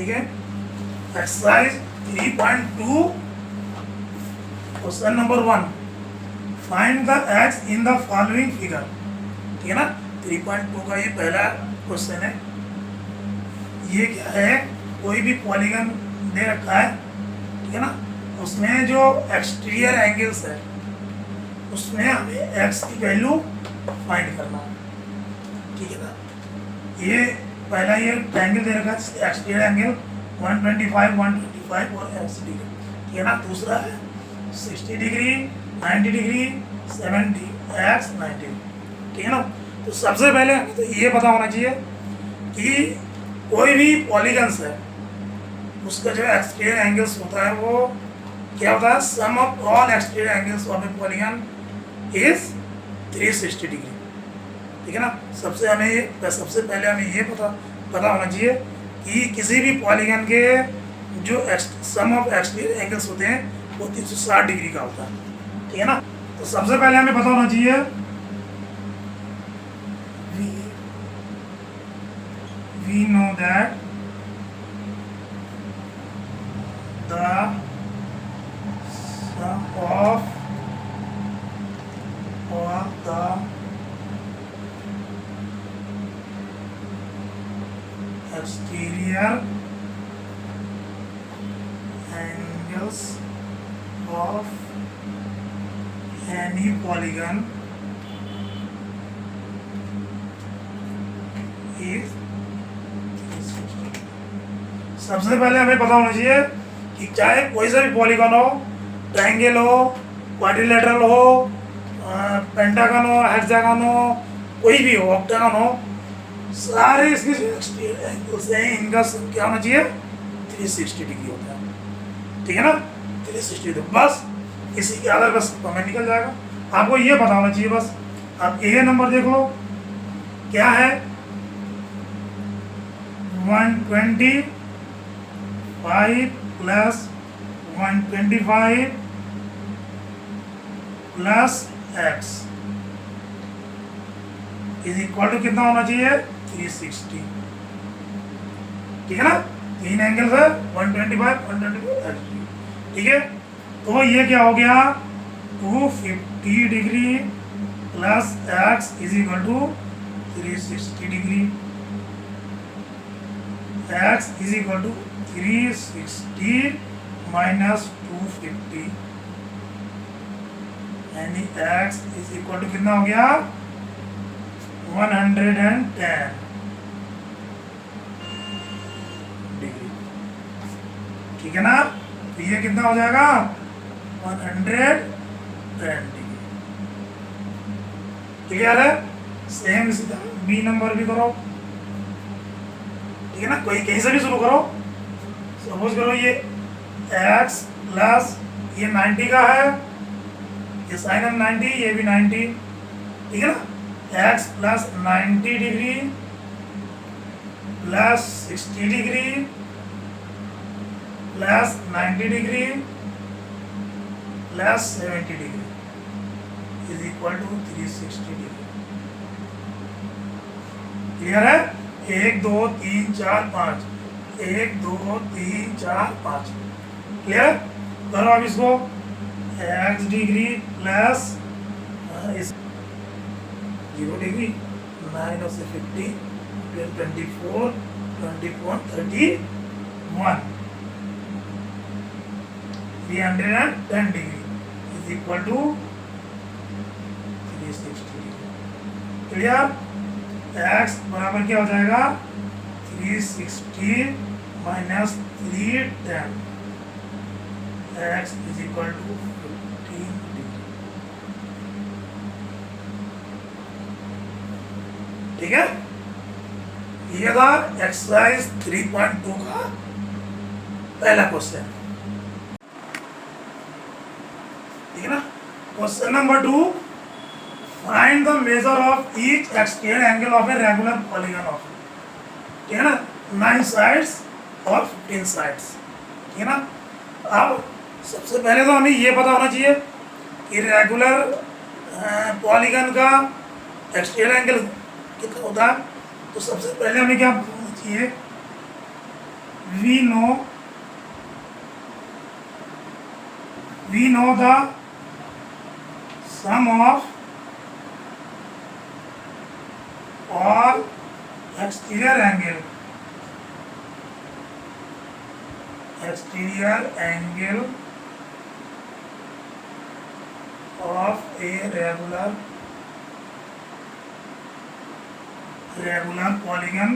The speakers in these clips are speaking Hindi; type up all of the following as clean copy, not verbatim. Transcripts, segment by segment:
ठीक है। Exercise 3.2 question number 1, find the x in the following figure. ठीक है ना, 3.2 का ये पहला क्वेश्चन है। ये क्या है, कोई भी पॉलीगन दे रखा है, ठीक है ना, उसमें जो एक्सटीरियर एंगल्स है उसमें हमें एक्स की वैल्यू फाइंड करना है। ठीक है ना, ये पहला ये ट्रायंगल दे रखा है, एक्सटीरियर एंगल 125 125 और 80 डिग्री। ठीक है ना, दूसरा है 60 डिग्री 90 डिग्री 70 एक्स 90। ठीक है ना, तो सबसे पहले हमें तो ये पता होना चाहिए कि कोई भी पॉलीगन्स है उसका जो एक्सटीरियर एंगल्स होता है वो क्या होता है, sum of all exterior angles of a polygon is 360 degree. ठीक है ना, सबसे पहले हमें ये पता होना चाहिए कि किसी भी पॉलीगन के जो सम ऑफ एक्सटीरियर एंगल्स होते हैं वो 360 डिग्री का होता है। ठीक है ना, तो सबसे पहले हमें पता होना चाहिए we know that the sum of all the exterior angles of any polygon is। सबसे पहले हमें पता होना चाहिए कि चाहे कोई सा भी पॉलीगन हो, ट्रायंगल हो, क्वाड्रिलेटरल हो, पेंटागन हो, हेक्सागन हो, कोई भी हो, ऑक्टागन हो, सारे इसके जो एक्सटीरियर एंगल्स हैं इनका क्या होना चाहिए, 360 डिग्री होता है। ठीक है ना, 360 डिग्री, बस इसी के आधार पर समय निकल जाएगा। आपको ये पता होना चाहिए बस। अब ए नंबर देख लो, क्या है 125 plus 125 plus x is equal to कितना होना चाहिए, 360। ठीक है ना, तीन एंगल्स है 125 125 एक्स। ठीक है, तो ये क्या हो गया 250 degree plus x is equal to 360 degree. X is equal to 360 minus 250 यानी एक्स इज इक्वल टू कितना हो गया 110 डिग्री। ठीक है ना, तो ये कितना हो जाएगा 110 डिग्री। क्लियर है, सेम इसी तरह बी नंबर भी करो। ठीक है ना, कोई कहीं से भी शुरू करो। सपोज करो ये x प्लस ये 90 का है, ये साइन ऑफ 90, ये भी 90। ठीक है ना, x plus 90 degree plus 60 degree plus 90 degree plus 70 degree is equal to 360 degree. Clear है, 1 2 3 4 5, 1 2 3 4 5। क्लियर, करो अब इसको x डिग्री प्लस 0 डिग्री 9 से 50 24 24 31 310 degree is equal to 360 degree. Clear, x बराबर क्या हो जाएगा 360 माइनस 310 x is equal to 15 degree. ठीक है, ये था एक्सरसाइज 3.2 का पहला क्वेश्चन। ठीक है ना, question number 2, find the major of each exterior angle of a regular polygon of. ठीक है ना, 9 साइड्स और 15 साइड्स। ठीक है ना, अब सबसे पहले तो हमें ये पता होना चाहिए कि रेगुलर पॉलीगन का एक्सटीरियर एंगल कितना होता है। तो सबसे पहले हमें क्या पता होना चाहिए we know the sum of all exterior angle of a regular polygon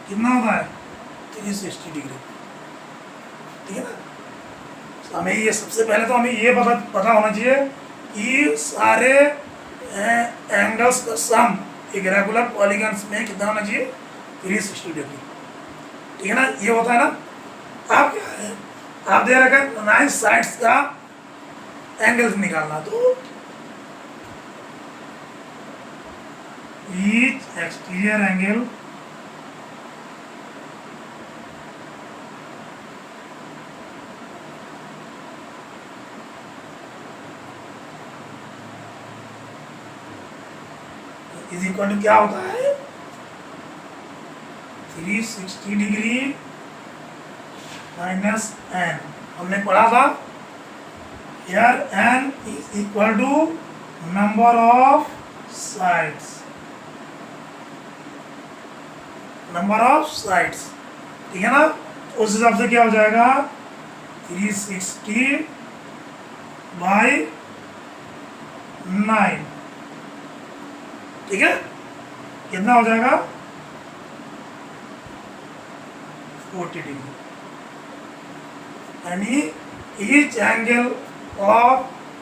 कितना होता है 360 डिग्री। ठीक है ना। तो हमें ये सबसे पहले तो हमें ये पता होना चाहिए कि सारे एंगल्स का सम एक रेगुलर पॉलीगन्स में कितना होना चाहिए 360 डिग्री। ठीक है ना। ये होता है ना। आप क्या है, आप दे रखा है 9 साइड्स का एंगल्स निकालना, तो each exterior angle is equal to क्या होता है 360 डिग्री माइनस n। हमने पढ़ा था here n is equal to number of sides, ठीक है ना। उस हिसाब से क्या हो जाएगा 360 बाई 9, ठीक है। कितना हो जाएगा 40 डिग्री, यानी each angle of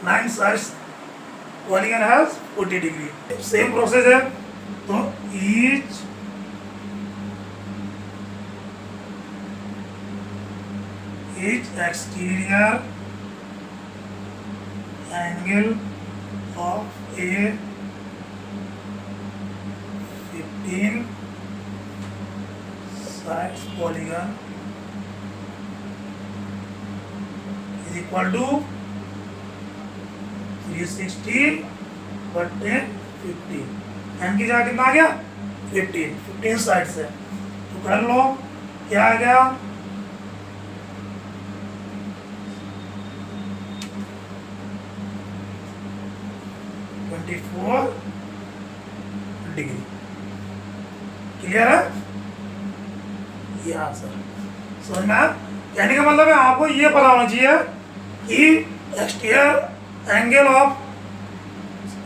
9 sides polygon has 40 degree. Same process है, तो each exterior angle of a 15 sides polygon is equal to 360 बटे 50। एन की जगह कितना आ गया 15 साइड्स है, तो कर लो क्या आ गया 24 डिग्री। क्लियर है ये आंसर समझ में आया। कहने का मतलब है आपको ये पता होना चाहिए कि exterior angle of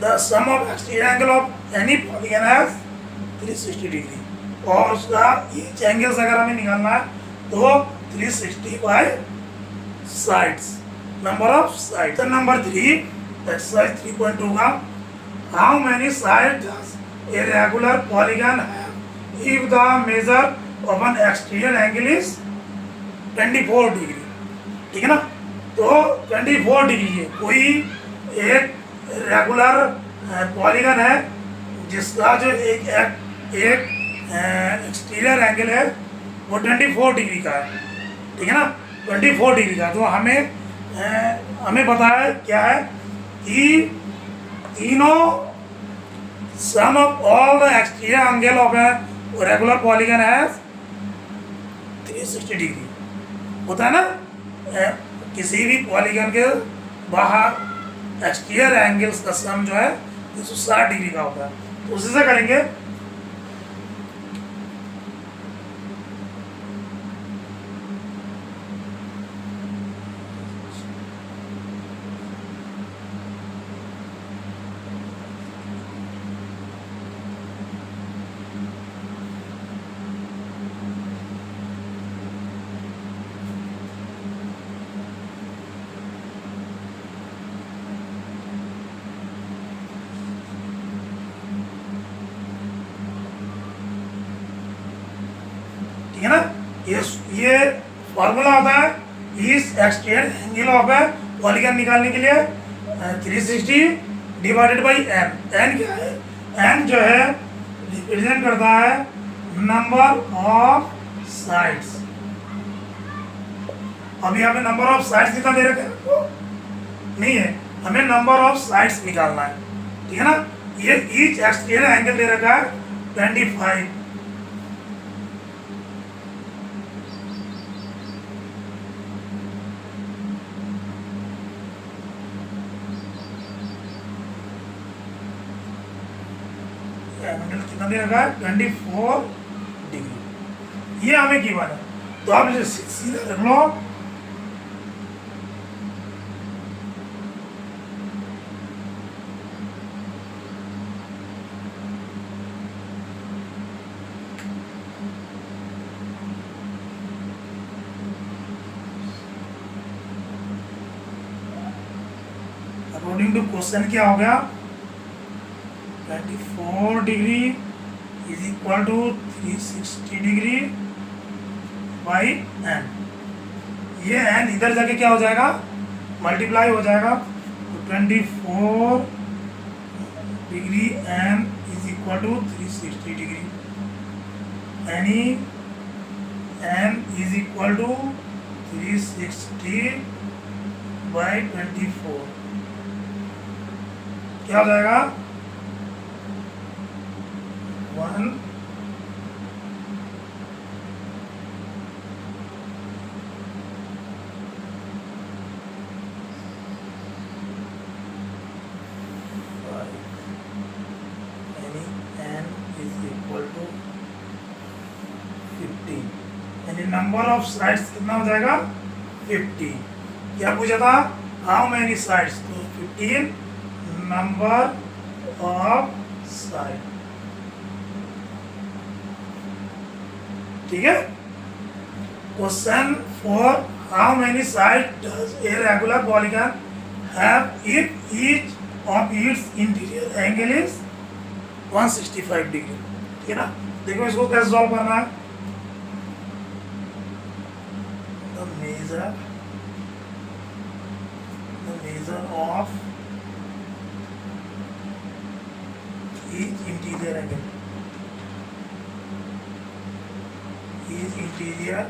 the sum of exterior angle of any polygon has 360 degree, और उसका ईच एंगल्स अगर हमें निकालना है तो 360 by sides, number of sides. Number 3 exercise 3.2 का how many sides does a regular polygon have if the measure of an exterior angle is 24 degree. ठीक है ना। तो 24 डिग्री है, कोई एक रेगुलर पॉलीगन है जिसका जो एक एक्सटीरियर एंगल है वो 24 डिग्री का है। ठीक है ना, 24 डिग्री का। तो हमें पता है क्या है कि तीनों sum of all the exterior angle of a regular polygon है 360 डिग्री होता है ना। किसी भी पॉलीगन के बाहर एक्सटीरियर एंगल्स का सम जो है 360 डिग्री का होता है, तो उसी से करेंगे। है ना, ये फॉर्मूला होता है इस exterior angle of a polygon निकालने के लिए 360 डिवाइडेड बाई n। n क्या है, n जो है रिप्रेजेंट करता है नंबर ऑफ साइड्स। अभी हमें नंबर ऑफ साइड्स कितना दे रखे हैं तो नहीं है, हमें नंबर ऑफ साइड्स निकालना है। ठीक है ना। ये ईच एक्सटीरियर एंगल दे रखा है 25 एंगल कितना दे रखा है 24 डिग्री। ये हमें गिवन है, तो आप इसे सीधा रख लो। अकॉर्डिंग टू क्वेश्चन क्या हो गया 24 degree is equal to 360 degree by n. ये एन इधर जाके क्या हो जाएगा मल्टीप्लाई हो जाएगा, तो 24 degree n is equal to 360 degree, यानी n is equal to 360 by 24 क्या हो जाएगा 1 यानी n is equal to 50, यानी नंबर ऑफ साइड्स कितना हो जाएगा 50। क्या पूछा था हाउ मेनी साइड्स, तो 15 नंबर ऑफ साइड। ठीक है। Question 4 how many side does a regular polygon have if each of its interior angle is 165 degree. ठीक है ना, देखो इसको कैसे सॉल्व करना है। The major of each interior angle is interior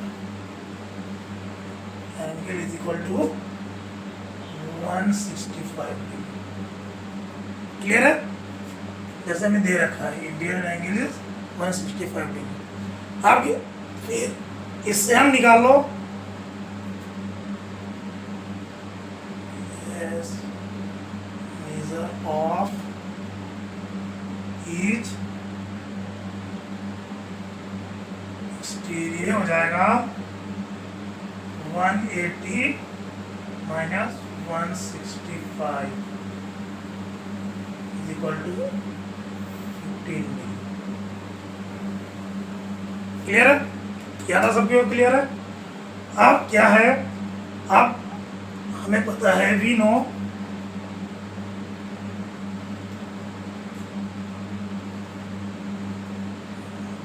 angle is equal to 165 degree. Clear है, जैसे हमें दे रखा है इंटीरियर एंगल इज 165 डिग्री। अब फिर इससे हम निकाल लो मेजर ऑफ ईच एक्सटीरियर हो जाएगा 180 minus 165 is equal to 15 degree. Clear है, क्या था सबको क्लियर है। अब क्या है, अब हमें पता है we know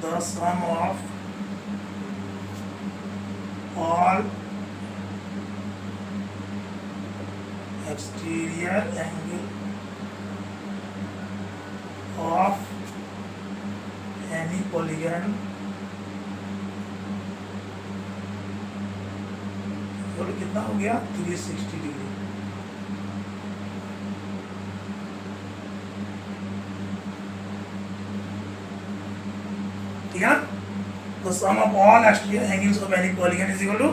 the sum of all exterior angle of any polygon और कितना हो गया 360 डिग्री। ठीक है, तो sum of all exterior angles of any polygon is equal to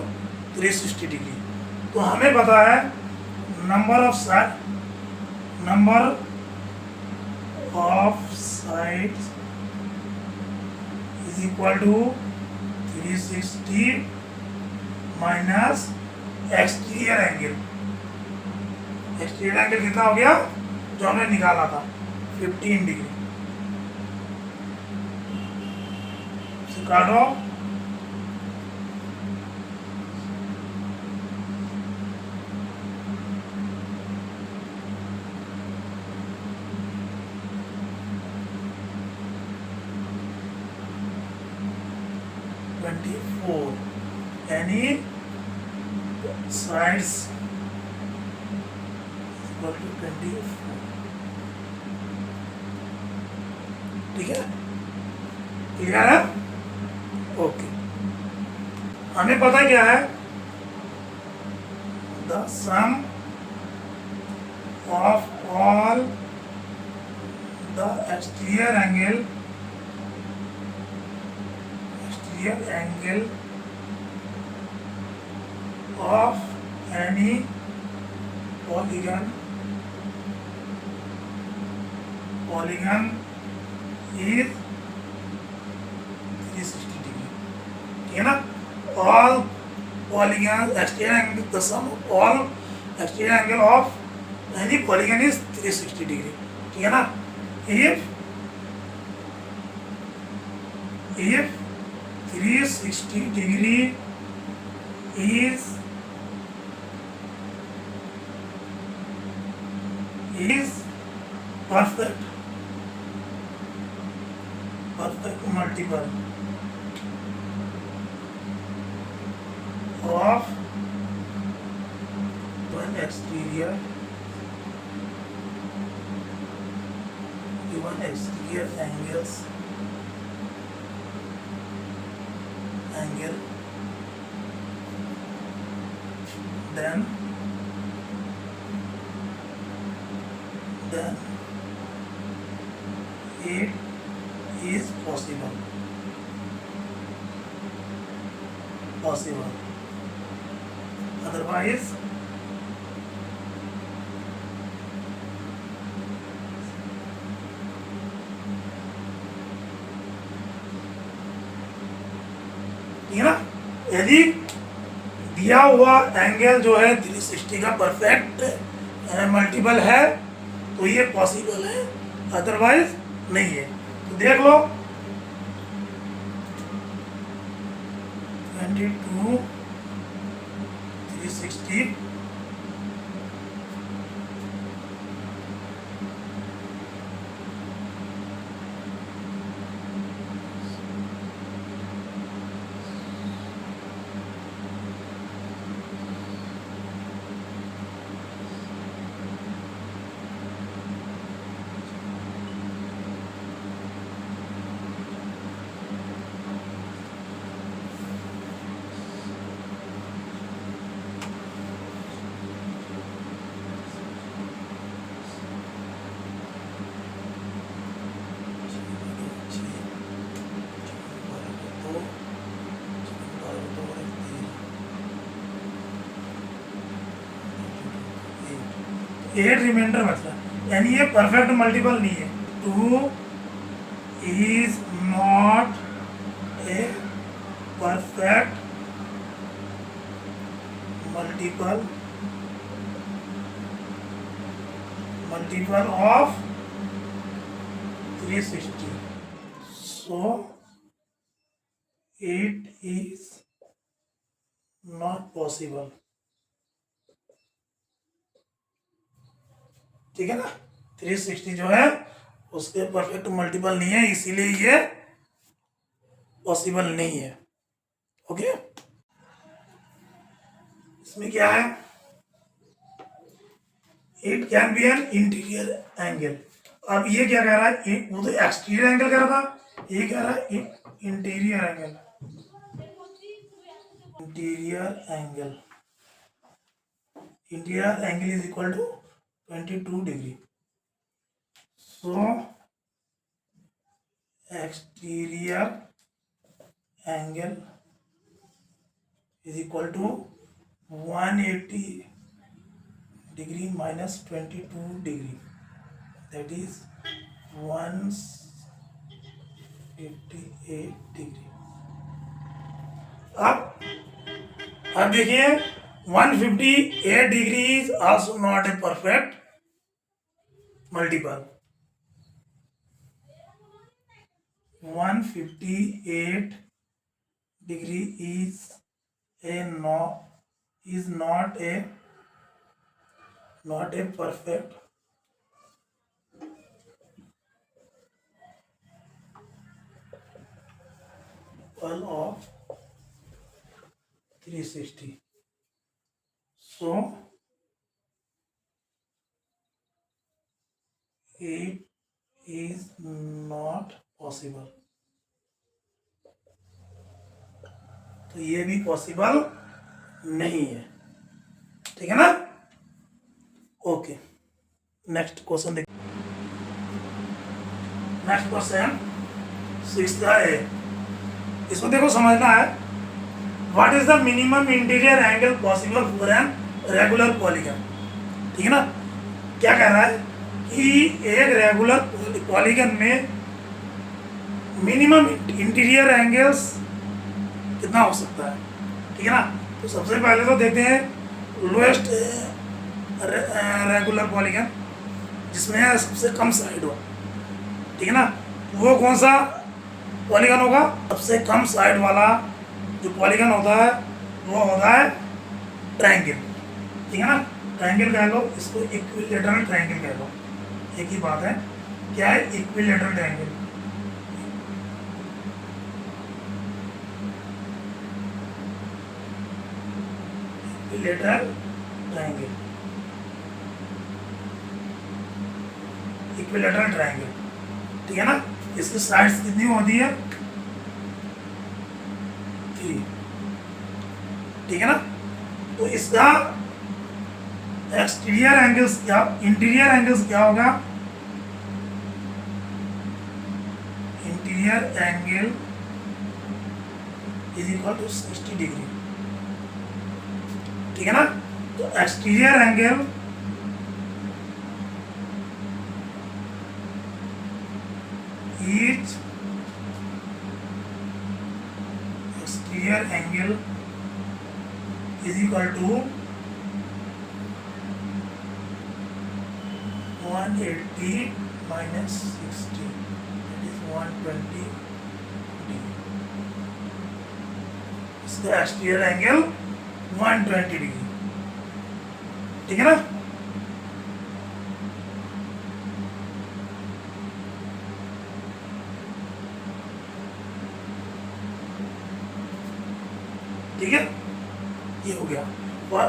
360 degree. तो हमें पता है number of sides is equal to 360 minus exterior angle. Exterior angle कितना हो गया जो हमने निकाला था 15 डिग्री। काटो, यानी साइड्स इक्वल टू 24। ठीक है, क्लियर है। ओके, हमें पता क्या है the sum of all the exterior angle exterior angle of any polygon is 360 degree. ठीक है ना? All polygon exterior angle, the sum of all exterior angle of any polygon is 360 degree. ठीक है ना? If 360 degree is perfect multiple of one exterior given exterior angle then it is possible. Otherwise ठीक है ना? यदि दिया हुआ एंगल जो है 360 का परफेक्ट मल्टीपल है तो ये पॉसिबल है, अदरवाइज नहीं है। तो देख लो 22 360 8 रिमाइंडर मतलब, यानी ये परफेक्ट मल्टीपल नहीं है। 2 is not a perfect multiple of 360, so it is not possible। ठीक है ना? 360 जो है उसके परफेक्ट मल्टीपल नहीं है, इसीलिए ये पॉसिबल नहीं है। ओके, इसमें क्या है? It can be an interior angle. अब ये क्या कह रहा है? वो तो एक्सटीरियर एंगल कह रहा था, ये कह रहा है interior angle. Interior angle is equal to 22 degree। So exterior angle is equal to 180 degree minus 22 degree, that is 158 degree। अब देखिए 158 degree is also not a perfect multiple। 158 degree is not a perfect multiple of 360, so it is not possible। तो ये भी पॉसिबल नहीं है। ठीक है ना? ओके, नेक्स्ट क्वेश्चन देखिए। नेक्स्ट क्वेश्चन 6 है, इसको देखो समझना है, what is the minimum interior angle possible for an regular polygon. ठीक है ना, क्या कह रहा है कि एक रेगुलर पॉलीगन में मिनिमम इंटीरियर एंगल्स कितना हो सकता है। ठीक है ना, तो सबसे पहले तो देखते हैं लोएस्ट रेगुलर पॉलीगन जिसमें सबसे कम साइड हो। ठीक है ना, वो कौन सा पॉलीगन होगा, सबसे कम साइड वाला जो पॉलीगन होता है वो होता है ट्रायंगल। ठीक है ना, ट्रायंगल कह लो इसको, इक्विलेटरल ट्रायंगल कह लो, एक ही बात है। क्या है equilateral triangle, equilateral triangle, equilateral triangle. ठीक है ना, इसकी साइड्स कितनी होती है, 3। ठीक है ना, तो इसका एक्सटीरियर एंगल्स क्या, इंटीरियर एंगल्स क्या होगा, interior angle is equal to 60 degree. ठीक है ना, तो exterior angle each exterior angle is equal to 180 minus 60, that is 120 degree. इसका एक्सटीरियर एंगल 120 डिग्री। ठीक है ना, ठीक है, ये हो गया। और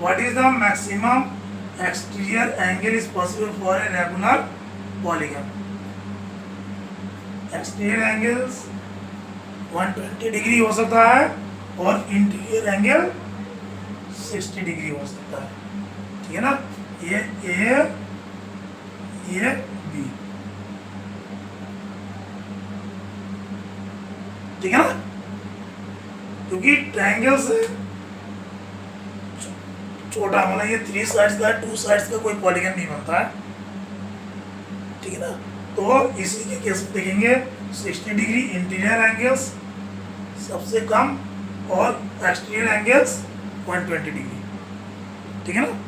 what is the maximum exterior angle is possible for a regular polygon? Exterior angles 120 degree हो सकता है और इंटीरियर एंगल 60 डिग्री हो सकता है। ठीक है ना, ये ए, ये बी। ठीक है ना, क्योंकि ट्रायंगल से छोटा मतलब ये 3 साइड्स का 2 साइड्स का कोई पॉलीगन नहीं बनता है। ठीक है ना, तो इसी के केस में देखेंगे 60 डिग्री इंटीरियर एंगल्स सबसे कम और एक्सटीरियर एंगल्स 120 डिग्री। ठीक है ना।